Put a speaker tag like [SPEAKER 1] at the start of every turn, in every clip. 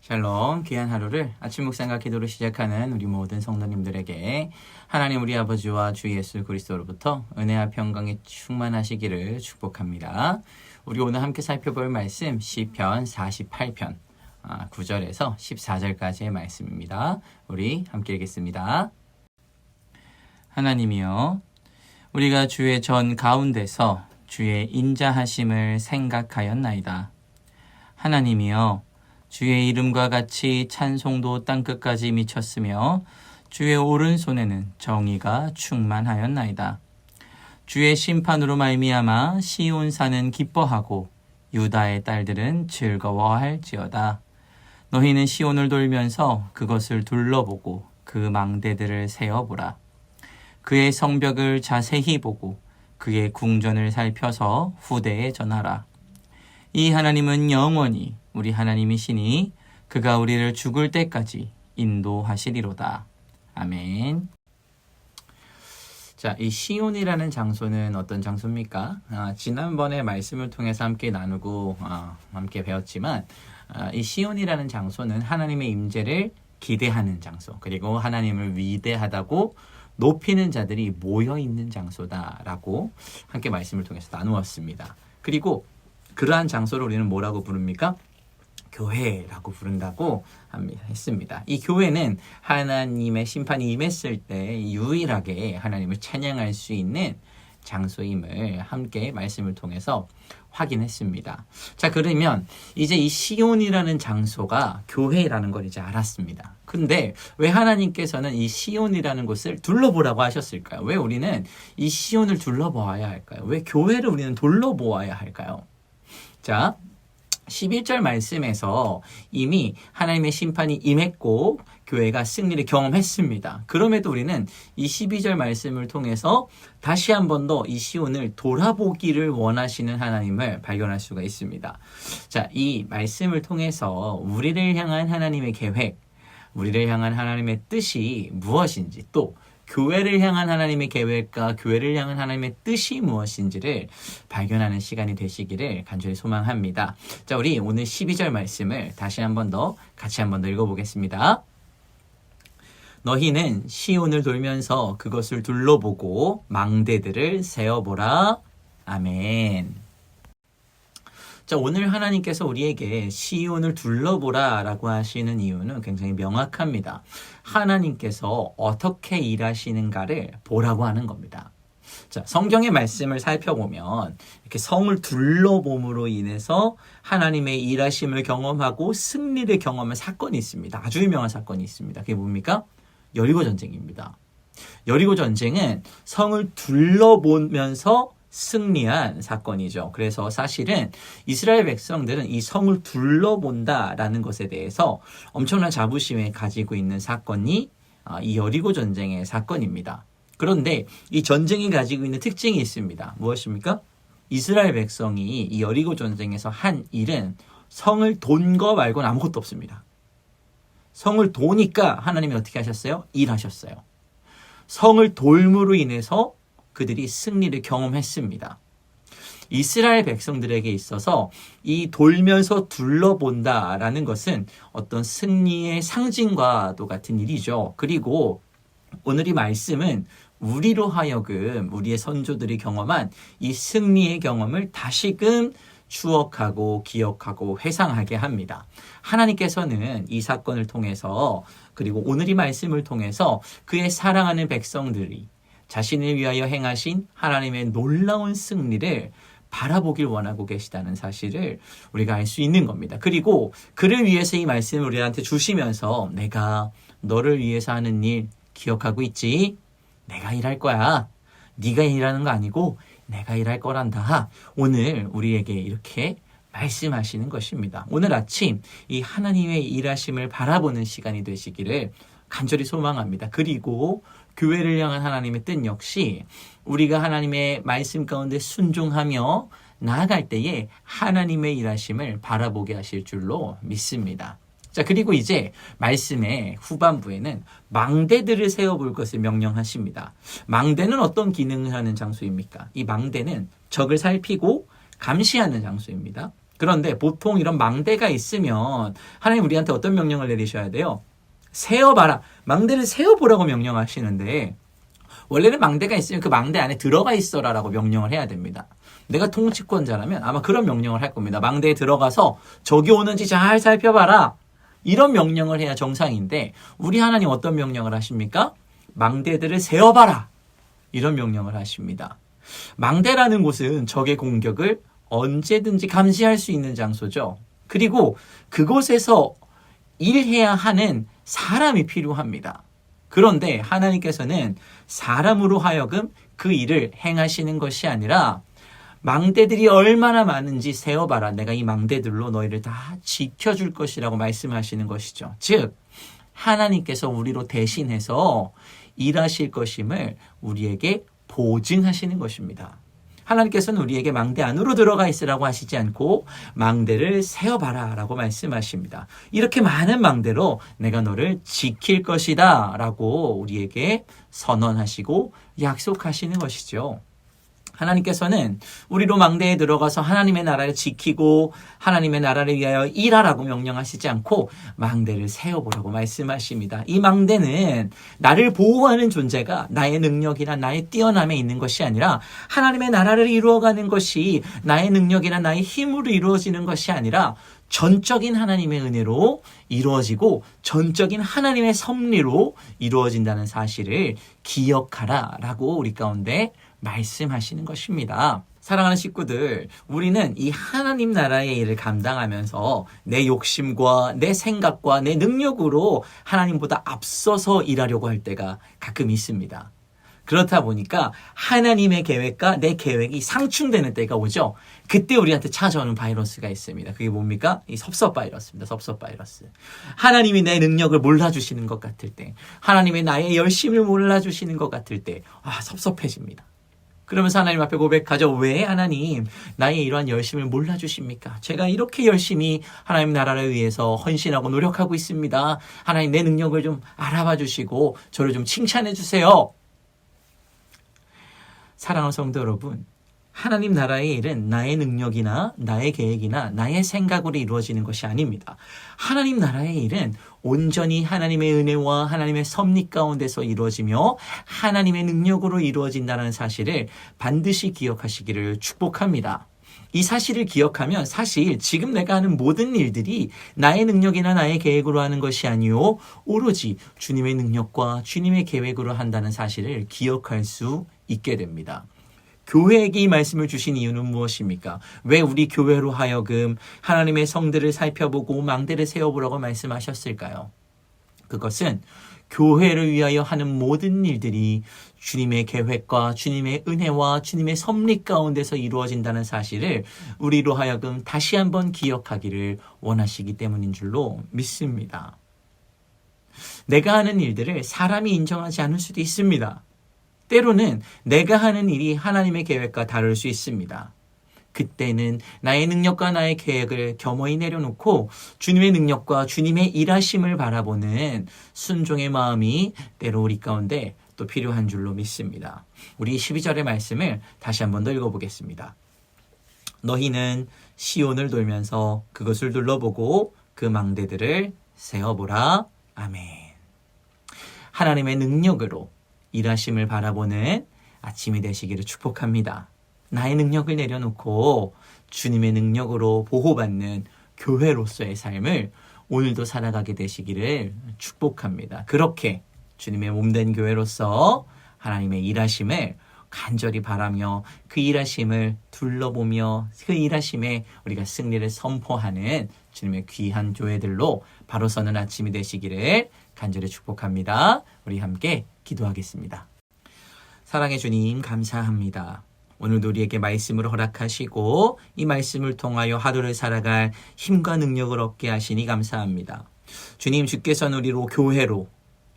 [SPEAKER 1] 샬롬, 귀한 하루를 아침 묵상과 기도로 시작하는 우리 모든 성도님들에게 하나님 우리 아버지와 주 예수 그리스도로부터 은혜와 평강이 충만하시기를 축복합니다. 우리 오늘 함께 살펴볼 말씀 시편 48편 9절에서 14절까지의 말씀입니다. 우리 함께 읽겠습니다. 하나님이여, 우리가 주의 전 가운데서 주의 인자하심을 생각하였나이다. 하나님이여, 주의 이름과 같이 찬송도 땅끝까지 미쳤으며 주의 오른손에는 정의가 충만하였나이다. 주의 심판으로 말미암아 시온산은 기뻐하고 유다의 딸들은 즐거워할지어다. 너희는 시온을 돌면서 그것을 둘러보고 그 망대들을 세어보라. 그의 성벽을 자세히 보고 그의 궁전을 살펴서 후대에 전하라. 이 하나님은 영원히 우리 하나님이시니 그가 우리를 죽을 때까지 인도하시리로다. 아멘. 자, 이 시온이라는 장소는 어떤 장소입니까? 지난번에 말씀을 통해서 함께 나누고 함께 배웠지만 이 시온이라는 장소는 하나님의 임재를 기대하는 장소, 그리고 하나님을 위대하다고 높이는 자들이 모여있는 장소다라고 함께 말씀을 통해서 나누었습니다. 그리고 그러한 장소를 우리는 뭐라고 부릅니까? 교회라고 부른다고 했습니다. 이 교회는 하나님의 심판이 임했을 때 유일하게 하나님을 찬양할 수 있는 장소임을 함께 말씀을 통해서 확인했습니다. 자, 그러면 이제 이 시온이라는 장소가 교회라는 걸 이제 알았습니다. 근데 왜 하나님께서는 이 시온이라는 곳을 둘러보라고 하셨을까요? 왜 우리는 이 시온을 둘러보아야 할까요? 왜 교회를 우리는 둘러보아야 할까요? 자, 11절 말씀에서 이미 하나님의 심판이 임했고 교회가 승리를 경험했습니다. 그럼에도 우리는 이 12절 말씀을 통해서 다시 한 번 더 이 시온을 돌아보기를 원하시는 하나님을 발견할 수가 있습니다. 자, 이 말씀을 통해서 우리를 향한 하나님의 계획, 우리를 향한 하나님의 뜻이 무엇인지, 또 교회를 향한 하나님의 계획과 교회를 향한 하나님의 뜻이 무엇인지를 발견하는 시간이 되시기를 간절히 소망합니다. 자, 우리 오늘 12절 말씀을 다시 한 번 더 같이 한 번 더 읽어보겠습니다. 너희는 시온을 돌면서 그것을 둘러보고 망대들을 세어보라. 아멘. 자, 오늘 하나님께서 우리에게 시온을 둘러보라 라고 하시는 이유는 굉장히 명확합니다. 하나님께서 어떻게 일하시는가를 보라고 하는 겁니다. 자, 성경의 말씀을 살펴보면 이렇게 성을 둘러봄으로 인해서 하나님의 일하심을 경험하고 승리를 경험한 사건이 있습니다. 아주 유명한 사건이 있습니다. 그게 뭡니까? 여리고 전쟁입니다. 여리고 전쟁은 성을 둘러보면서 승리한 사건이죠. 그래서 사실은 이스라엘 백성들은 이 성을 둘러본다라는 것에 대해서 엄청난 자부심을 가지고 있는 사건이 이 여리고 전쟁의 사건입니다. 그런데 이 전쟁이 가지고 있는 특징이 있습니다. 무엇입니까? 이스라엘 백성이 이 여리고 전쟁에서 한 일은 성을 돈 거 말고는 아무것도 없습니다. 성을 도니까 하나님이 어떻게 하셨어요? 일하셨어요. 성을 돌므로 인해서 그들이 승리를 경험했습니다. 이스라엘 백성들에게 있어서 이 돌면서 둘러본다라는 것은 어떤 승리의 상징과도 같은 일이죠. 그리고 오늘 이 말씀은 우리로 하여금 우리의 선조들이 경험한 이 승리의 경험을 다시금 추억하고 기억하고 회상하게 합니다. 하나님께서는 이 사건을 통해서 그리고 오늘 이 말씀을 통해서 그의 사랑하는 백성들이 자신을 위하여 행하신 하나님의 놀라운 승리를 바라보길 원하고 계시다는 사실을 우리가 알 수 있는 겁니다. 그리고 그를 위해서 이 말씀을 우리한테 주시면서 내가 너를 위해서 하는 일 기억하고 있지? 내가 일할 거야. 네가 일하는 거 아니고 내가 일할 거란다. 오늘 우리에게 이렇게 말씀하시는 것입니다. 오늘 아침 이 하나님의 일하심을 바라보는 시간이 되시기를 간절히 소망합니다. 그리고 교회를 향한 하나님의 뜻 역시 우리가 하나님의 말씀 가운데 순종하며 나아갈 때에 하나님의 일하심을 바라보게 하실 줄로 믿습니다. 자, 그리고 이제 말씀의 후반부에는 망대들을 세워볼 것을 명령하십니다. 망대는 어떤 기능을 하는 장소입니까? 이 망대는 적을 살피고 감시하는 장소입니다. 그런데 보통 이런 망대가 있으면 하나님 우리한테 어떤 명령을 내리셔야 돼요? 세어봐라. 망대를 세어보라고 명령하시는데 원래는 망대가 있으면 그 망대 안에 들어가 있어라라고 명령을 해야 됩니다. 내가 통치권자라면 아마 그런 명령을 할 겁니다. 망대에 들어가서 적이 오는지 잘 살펴봐라. 이런 명령을 해야 정상인데 우리 하나님 어떤 명령을 하십니까? 망대들을 세어봐라. 이런 명령을 하십니다. 망대라는 곳은 적의 공격을 언제든지 감시할 수 있는 장소죠. 그리고 그곳에서 일해야 하는 사람이 필요합니다. 그런데 하나님께서는 사람으로 하여금 그 일을 행하시는 것이 아니라 망대들이 얼마나 많은지 세어봐라. 내가 이 망대들로 너희를 다 지켜줄 것이라고 말씀하시는 것이죠. 즉 하나님께서 우리로 대신해서 일하실 것임을 우리에게 보증하시는 것입니다. 하나님께서는 우리에게 망대 안으로 들어가 있으라고 하시지 않고 망대를 세어봐라 라고 말씀하십니다. 이렇게 많은 망대로 내가 너를 지킬 것이다 라고 우리에게 선언하시고 약속하시는 것이죠. 하나님께서는 우리로 망대에 들어가서 하나님의 나라를 지키고 하나님의 나라를 위하여 일하라고 명령하시지 않고 망대를 세워보라고 말씀하십니다. 이 망대는 나를 보호하는 존재가 나의 능력이나 나의 뛰어남에 있는 것이 아니라 하나님의 나라를 이루어가는 것이 나의 능력이나 나의 힘으로 이루어지는 것이 아니라 전적인 하나님의 은혜로 이루어지고 전적인 하나님의 섭리로 이루어진다는 사실을 기억하라라고 우리 가운데 말씀하시는 것입니다. 사랑하는 식구들, 우리는 이 하나님 나라의 일을 감당하면서 내 욕심과 내 생각과 내 능력으로 하나님보다 앞서서 일하려고 할 때가 가끔 있습니다. 그렇다 보니까 하나님의 계획과 내 계획이 상충되는 때가 오죠. 그때 우리한테 찾아오는 바이러스가 있습니다. 그게 뭡니까? 이 섭섭 바이러스입니다. 섭섭 바이러스. 하나님이 내 능력을 몰라주시는 것 같을 때, 하나님의 나의 열심을 몰라주시는 것 같을 때, 섭섭해집니다. 그러면서 하나님 앞에 고백하죠. 왜 하나님 나의 이러한 열심을 몰라주십니까? 제가 이렇게 열심히 하나님 나라를 위해서 헌신하고 노력하고 있습니다. 하나님 내 능력을 좀 알아봐 주시고 저를 좀 칭찬해 주세요. 사랑하는 성도 여러분, 하나님 나라의 일은 나의 능력이나 나의 계획이나 나의 생각으로 이루어지는 것이 아닙니다. 하나님 나라의 일은 온전히 하나님의 은혜와 하나님의 섭리 가운데서 이루어지며 하나님의 능력으로 이루어진다는 사실을 반드시 기억하시기를 축복합니다. 이 사실을 기억하면 사실 지금 내가 하는 모든 일들이 나의 능력이나 나의 계획으로 하는 것이 아니요 오로지 주님의 능력과 주님의 계획으로 한다는 사실을 기억할 수 있게 됩니다. 교회에게 이 말씀을 주신 이유는 무엇입니까? 왜 우리 교회로 하여금 하나님의 성들을 살펴보고 망대를 세워보라고 말씀하셨을까요? 그것은 교회를 위하여 하는 모든 일들이 주님의 계획과 주님의 은혜와 주님의 섭리 가운데서 이루어진다는 사실을 우리로 하여금 다시 한번 기억하기를 원하시기 때문인 줄로 믿습니다. 내가 하는 일들을 사람이 인정하지 않을 수도 있습니다. 때로는 내가 하는 일이 하나님의 계획과 다를 수 있습니다. 그때는 나의 능력과 나의 계획을 겸허히 내려놓고 주님의 능력과 주님의 일하심을 바라보는 순종의 마음이 때로 우리 가운데 또 필요한 줄로 믿습니다. 우리 12절의 말씀을 다시 한 번 더 읽어보겠습니다. 너희는 시온을 돌면서 그것을 둘러보고 그 망대들을 세어보라. 아멘. 하나님의 능력으로 일하심을 바라보는 아침이 되시기를 축복합니다. 나의 능력을 내려놓고 주님의 능력으로 보호받는 교회로서의 삶을 오늘도 살아가게 되시기를 축복합니다. 그렇게 주님의 몸된 교회로서 하나님의 일하심을 간절히 바라며 그 일하심을 둘러보며 그 일하심에 우리가 승리를 선포하는 주님의 귀한 교회들로 바로 서는 아침이 되시기를 간절히 축복합니다. 우리 함께 기도하겠습니다. 사랑의 주님 감사합니다. 오늘도 우리에게 말씀을 허락하시고 이 말씀을 통하여 하루를 살아갈 힘과 능력을 얻게 하시니 감사합니다. 주님, 주께서는 우리로 교회로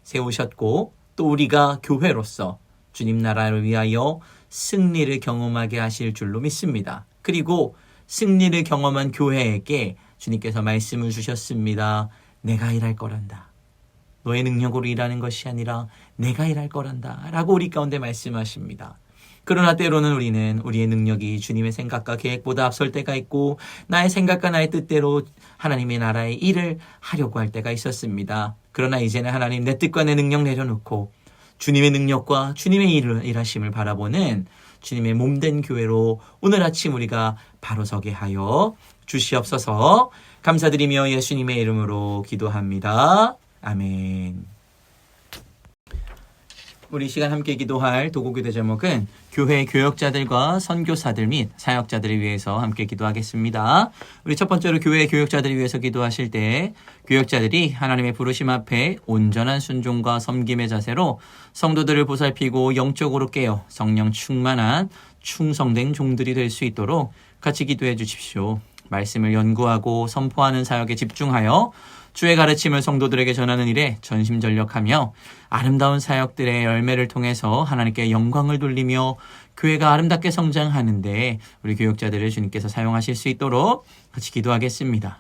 [SPEAKER 1] 세우셨고 또 우리가 교회로서 주님 나라를 위하여 승리를 경험하게 하실 줄로 믿습니다. 그리고 승리를 경험한 교회에게 주님께서 말씀을 주셨습니다. 내가 일할 거란다. 너의 능력으로 일하는 것이 아니라 내가 일할 거란다 라고 우리 가운데 말씀하십니다. 그러나 때로는 우리는 우리의 능력이 주님의 생각과 계획보다 앞설 때가 있고 나의 생각과 나의 뜻대로 하나님의 나라의 일을 하려고 할 때가 있었습니다. 그러나 이제는 하나님 내 뜻과 내 능력 내려놓고 주님의 능력과 주님의 일하심을 바라보는 주님의 몸된 교회로 오늘 아침 우리가 바로 서게 하여 주시옵소서. 감사드리며 예수님의 이름으로 기도합니다. 아멘. 우리 시간 함께 기도할 도구기도 제목은 교회 교역자들과 선교사들 및 사역자들을 위해서 함께 기도하겠습니다. 우리 첫 번째로 교회 교역자들을 위해서 기도하실 때 교역자들이 하나님의 부르심 앞에 온전한 순종과 섬김의 자세로 성도들을 보살피고 영적으로 깨어 성령 충만한 충성된 종들이 될 수 있도록 같이 기도해 주십시오. 말씀을 연구하고 선포하는 사역에 집중하여 주의 가르침을 성도들에게 전하는 일에 전심전력하며 아름다운 사역들의 열매를 통해서 하나님께 영광을 돌리며 교회가 아름답게 성장하는데 우리 교역자들을 주님께서 사용하실 수 있도록 같이 기도하겠습니다.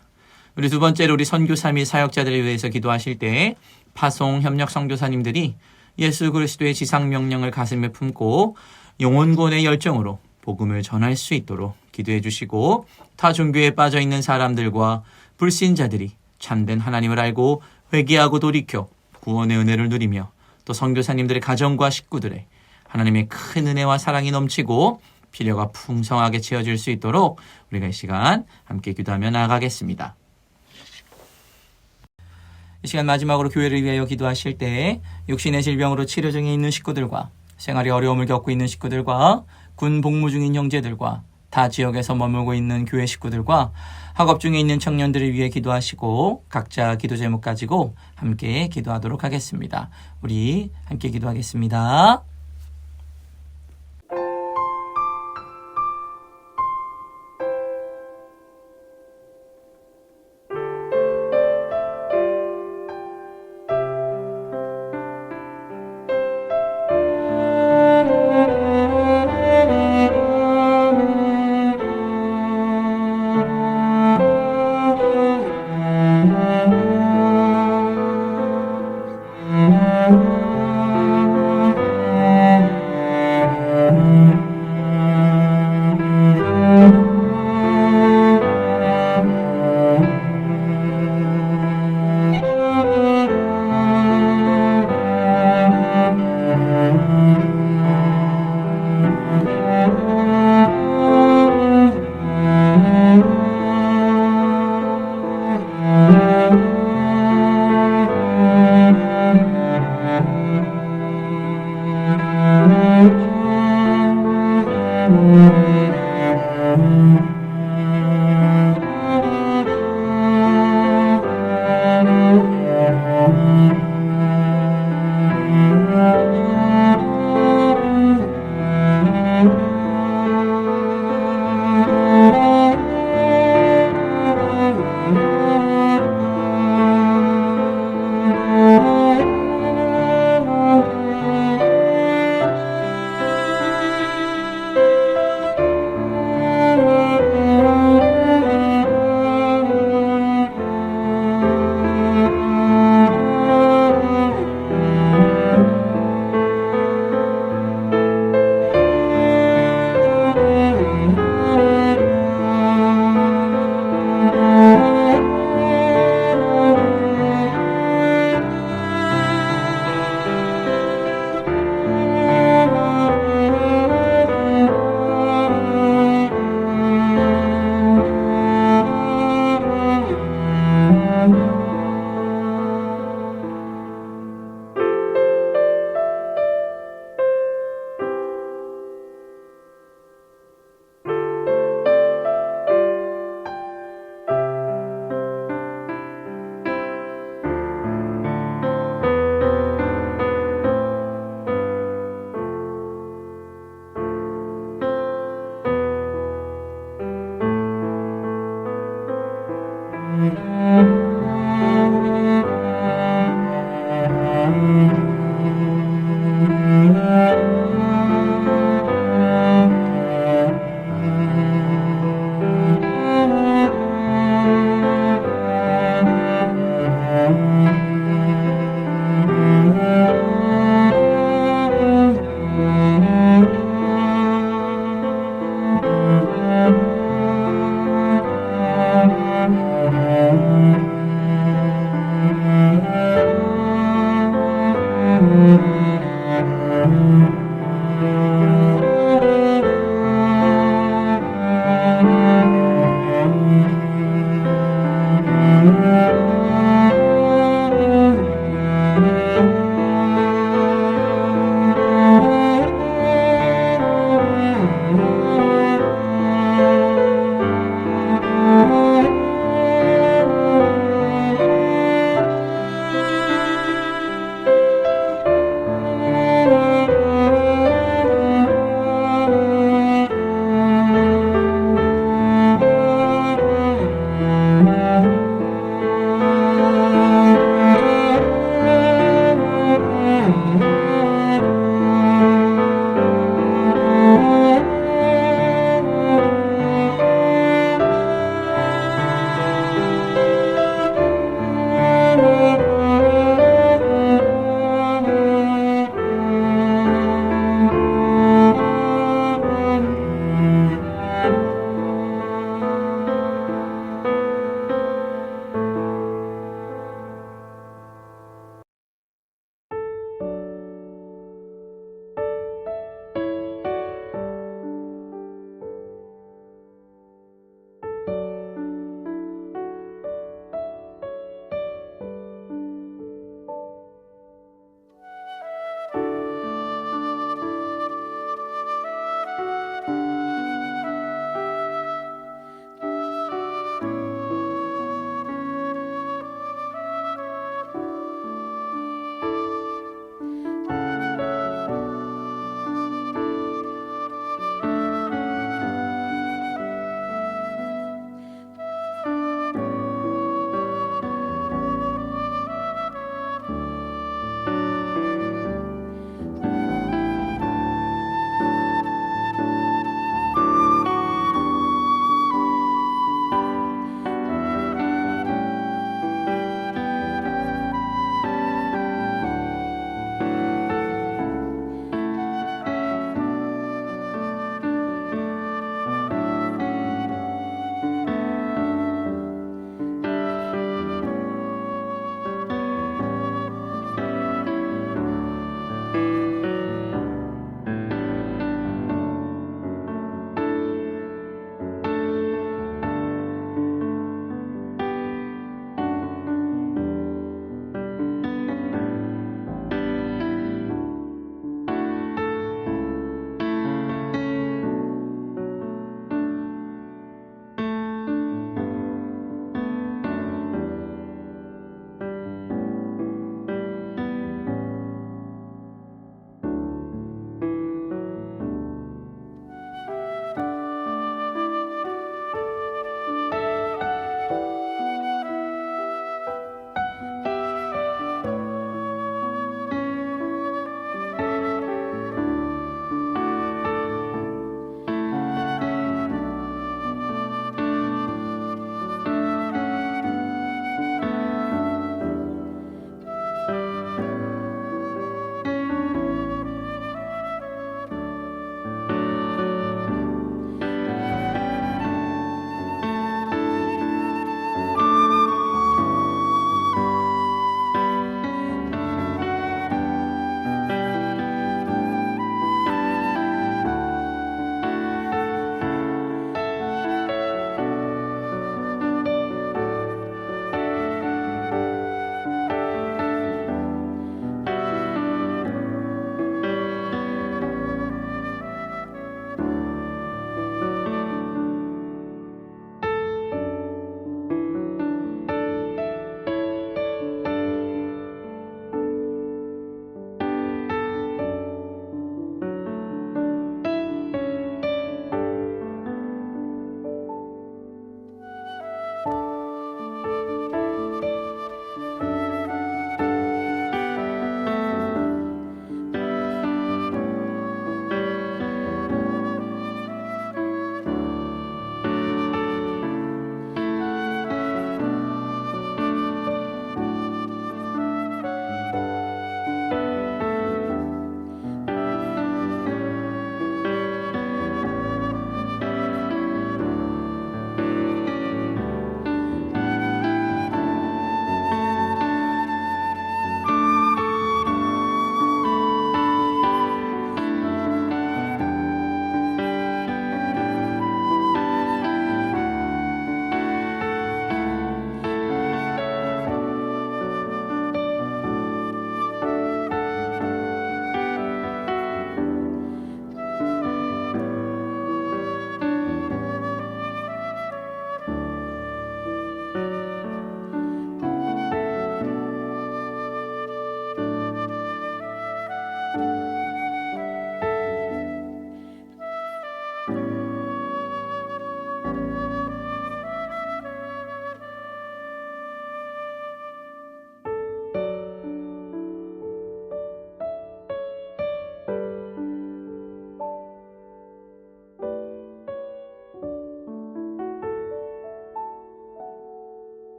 [SPEAKER 1] 우리 두 번째로 우리 선교사 및 사역자들을 위해서 기도하실 때 파송 협력 선교사님들이 예수 그리스도의 지상 명령을 가슴에 품고 영혼구원의 열정으로 복음을 전할 수 있도록 기도해 주시고 타 종교에 빠져 있는 사람들과 불신자들이 참된 하나님을 알고 회개하고 돌이켜 구원의 은혜를 누리며 또 선교사님들의 가정과 식구들의 하나님의 큰 은혜와 사랑이 넘치고 필요가 풍성하게 채워질 수 있도록 우리가 이 시간 함께 기도하며 나아가겠습니다. 이 시간 마지막으로 교회를 위하여 기도하실 때 육신의 질병으로 치료 중에 있는 식구들과 생활에 어려움을 겪고 있는 식구들과 군 복무 중인 형제들과 타 지역에서 머물고 있는 교회 식구들과 학업 중에 있는 청년들을 위해 기도하시고 각자 기도 제목 가지고 함께 기도하도록 하겠습니다. 우리 함께 기도하겠습니다.